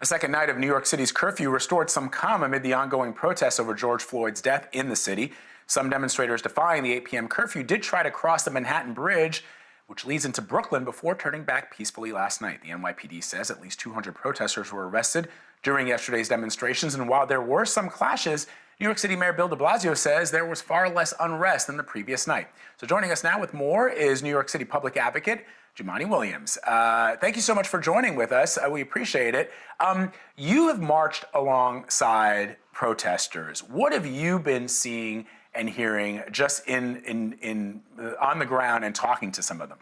A second night of New York City's curfew restored some calm amid the ongoing protests over George Floyd's death in the city. Some demonstrators defying the 8 p.m. curfew did try to cross the Manhattan Bridge, which leads into Brooklyn, before turning back peacefully last night. The NYPD says at least 200 protesters were arrested during yesterday's demonstrations, and while there were some clashes, New York City Mayor Bill de Blasio says there was far less unrest than the previous night. So joining us now with more is New York City Public Advocate Jumaane Williams. Thank you so much for joining with us. We appreciate it. You have marched alongside protesters. What have you been seeing and hearing just on the ground and talking to some of them?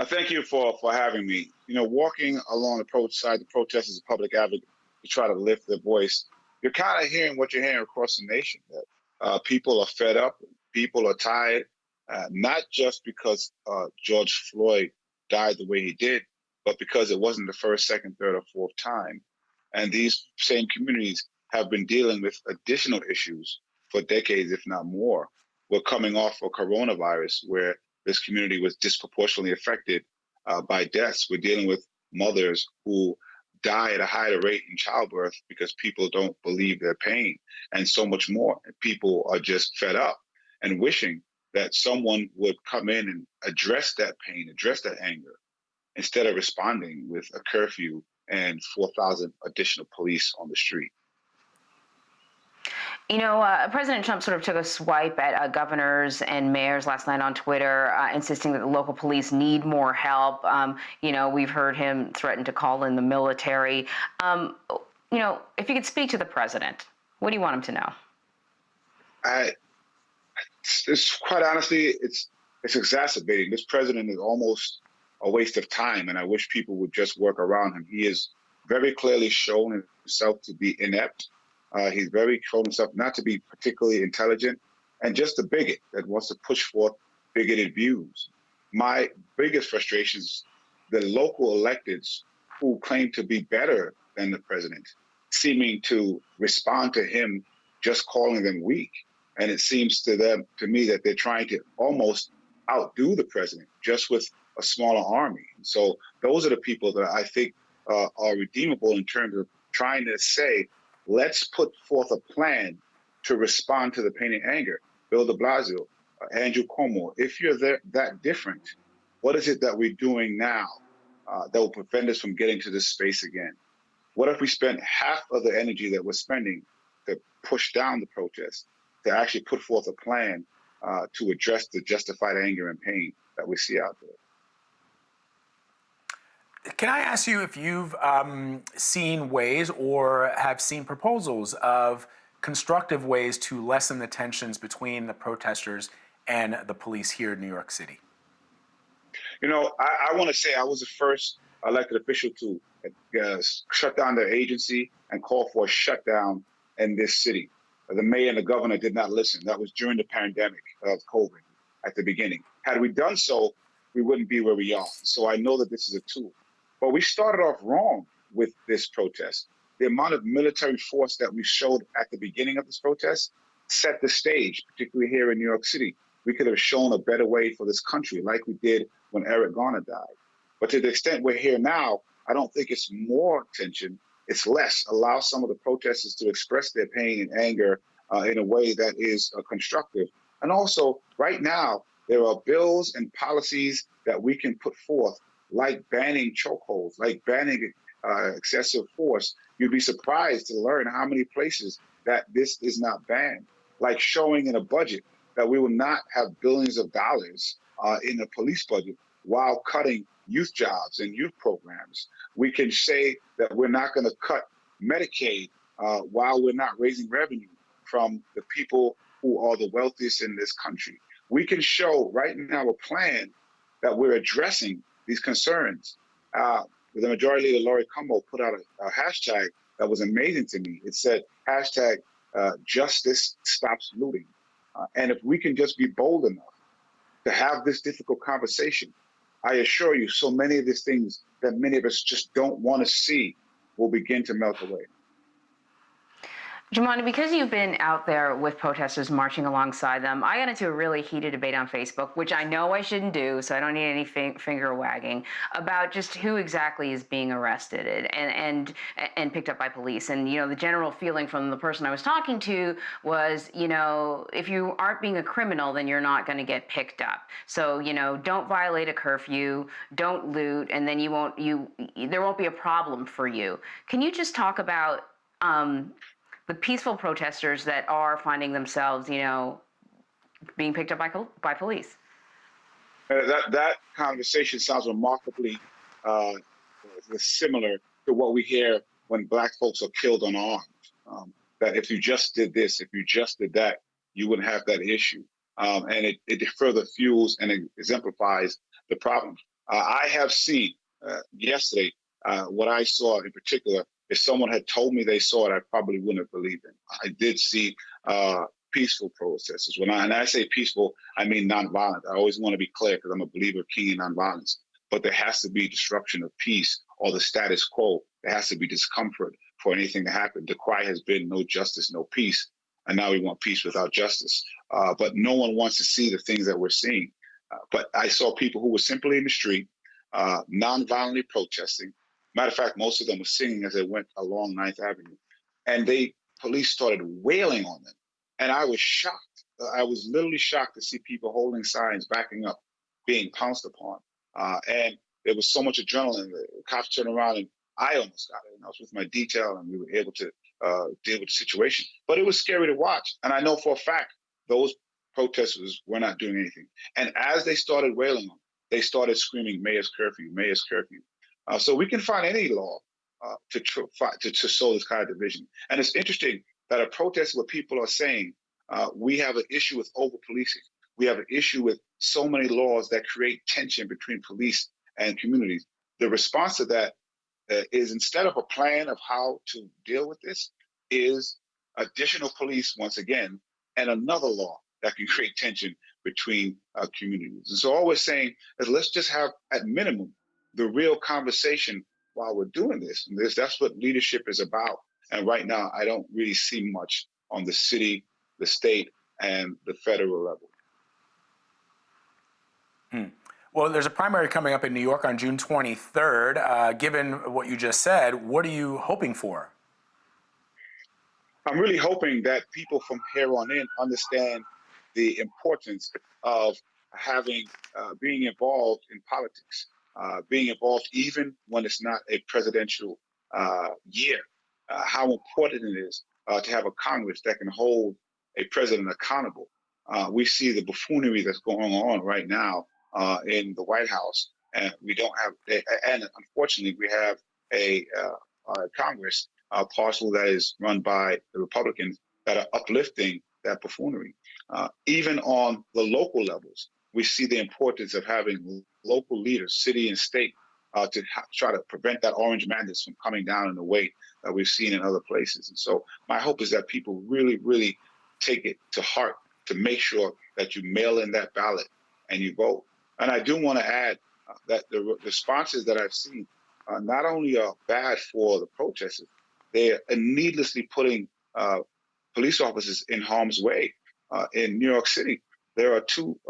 Thank you for having me. You know, walking along the side the protest as a public advocate to try to lift their voice, you're kind of hearing what you're hearing across the nation. That people are fed up, people are tired, not just because George Floyd died the way he did, but because it wasn't the first, second, third, or fourth time. And these same communities have been dealing with additional issues for decades, if not more. We're coming off of coronavirus, where this community was disproportionately affected by deaths. We're dealing with mothers who die at a higher rate in childbirth because people don't believe their pain, and so much more. And people are just fed up and wishing that someone would come in and address that pain, address that anger, instead of responding with a curfew and 4,000 additional police on the street. You know, President Trump sort of took a swipe at governors and mayors last night on Twitter, insisting that the local police need more help. You know, we've heard him threaten to call in the military. You know, if you could speak to the president, what do you want him to know? It's quite honestly, it's exacerbating. This president is almost a waste of time, and I wish people would just work around him. He has very clearly shown himself to be inept. He's very shown himself not to be particularly intelligent, and just a bigot that wants to push forth bigoted views. My biggest frustration is the local electeds who claim to be better than the president, seeming to respond to him just calling them weak. And it seems to me that they're trying to almost outdo the president just with a smaller army. So those are the people that I think are redeemable in terms of trying to say, let's put forth a plan to respond to the pain and anger. Bill de Blasio, Andrew Cuomo, if you're that different, what is it that we're doing now that will prevent us from getting to this space again? What if we spent half of the energy that we're spending to push down the protests, to actually put forth a plan to address the justified anger and pain that we see out there? Can I ask you if you've seen ways or have seen proposals of constructive ways to lessen the tensions between the protesters and the police here in New York City? You know, I want to say I was the first elected official to shut down their agency and call for a shutdown in this city. The mayor and the governor did not listen. That was during the pandemic of COVID at the beginning. Had we done so, we wouldn't be where we are. So I know that this is a tool. But we started off wrong with this protest. The amount of military force that we showed at the beginning of this protest set the stage, particularly here in New York City. We could have shown a better way for this country, like we did when Eric Garner died. But to the extent we're here now, I don't think it's more tension, it's less. Allow some of the protesters to express their pain and anger in a way that is constructive. And also, right now, there are bills and policies that we can put forth, like banning chokeholds, like banning excessive force. You'd be surprised to learn how many places that this is not banned, like showing in a budget that we will not have billions of dollars in the police budget while cutting youth jobs and youth programs. We can say that we're not going to cut Medicaid while we're not raising revenue from the people who are the wealthiest in this country. We can show right now a plan that we're addressing these concerns. The Majority Leader Lori Cumbo put out a hashtag that was amazing to me. It said, hashtag justice stops looting. And if we can just be bold enough to have this difficult conversation, I assure you, so many of these things that many of us just don't want to see will begin to melt away. Jumaane, because you've been out there with protesters marching alongside them, I got into a really heated debate on Facebook, which I know I shouldn't do, so I don't need any finger wagging, about just who exactly is being arrested and picked up by police. And, you know, the general feeling from the person I was talking to was, you know, if you aren't being a criminal, then you're not going to get picked up. So, you know, don't violate a curfew, don't loot, and then there won't be a problem for you. Can you just talk about the peaceful protesters that are finding themselves, you know, being picked up by police? That conversation sounds remarkably similar to what we hear when Black folks are killed unarmed. That if you just did this, if you just did that, you wouldn't have that issue. And it further fuels and exemplifies the problem. I have seen yesterday what I saw in particular. If someone had told me they saw it, I probably wouldn't have believed them. I did see peaceful protesters. When I say peaceful, I mean nonviolent. I always want to be clear because I'm a believer of king in nonviolence. But there has to be disruption of peace or the status quo. There has to be discomfort for anything to happen. The cry has been no justice, no peace. And now we want peace without justice. But no one wants to see the things that we're seeing. But I saw people who were simply in the street, nonviolently protesting. Matter of fact, most of them were singing as they went along 9th Avenue. And police started wailing on them. And I was shocked. I was literally shocked to see people holding signs, backing up, being pounced upon. And there was so much adrenaline. The cops turned around and I almost got it. And I was with my detail and we were able to deal with the situation. But it was scary to watch. And I know for a fact those protesters were not doing anything. And as they started wailing on them, they started screaming, "Mayor's curfew, mayor's curfew." So we can find any law to sow this kind of division. And it's interesting that a protest where people are saying we have an issue with over-policing. We have an issue with so many laws that create tension between police and communities. The response to that is, instead of a plan of how to deal with this, is additional police once again, and another law that can create tension between communities. And so all we're saying is let's just have, at minimum, the real conversation while we're doing this. And that's what leadership is about. And right now, I don't really see much on the city, the state, and the federal level. Well, there's a primary coming up in New York on June 23rd. Given what you just said, what are you hoping for? I'm really hoping that people from here on in understand the importance of being involved in politics. Being involved even when it's not a presidential year, how important it is to have a Congress that can hold a president accountable. We see the buffoonery that's going on right now in the White House, and we don't have, and unfortunately, we have a Congress partial that is run by the Republicans that are uplifting that buffoonery. Even on the local levels, we see the importance of having local leaders, city and state, to try to prevent that orange madness from coming down in the way that we've seen in other places. And so my hope is that people really, really take it to heart to make sure that you mail in that ballot and you vote. And I do want to add that the responses that I've seen not only are bad for the protesters, they are needlessly putting police officers in harm's way. In New York City, there are 2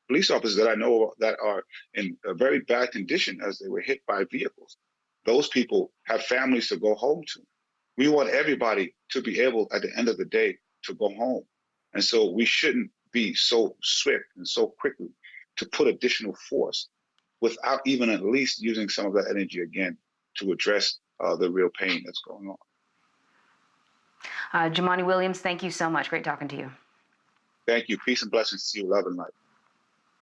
police officers that I know that are in a very bad condition as they were hit by vehicles. Those people have families to go home to. We want everybody to be able, at the end of the day, to go home. And so we shouldn't be so swift and so quickly to put additional force without even at least using some of that energy again to address the real pain that's going on. Jumaane Williams, thank you so much. Great talking to you. Thank you. Peace and blessings to you. Love and light.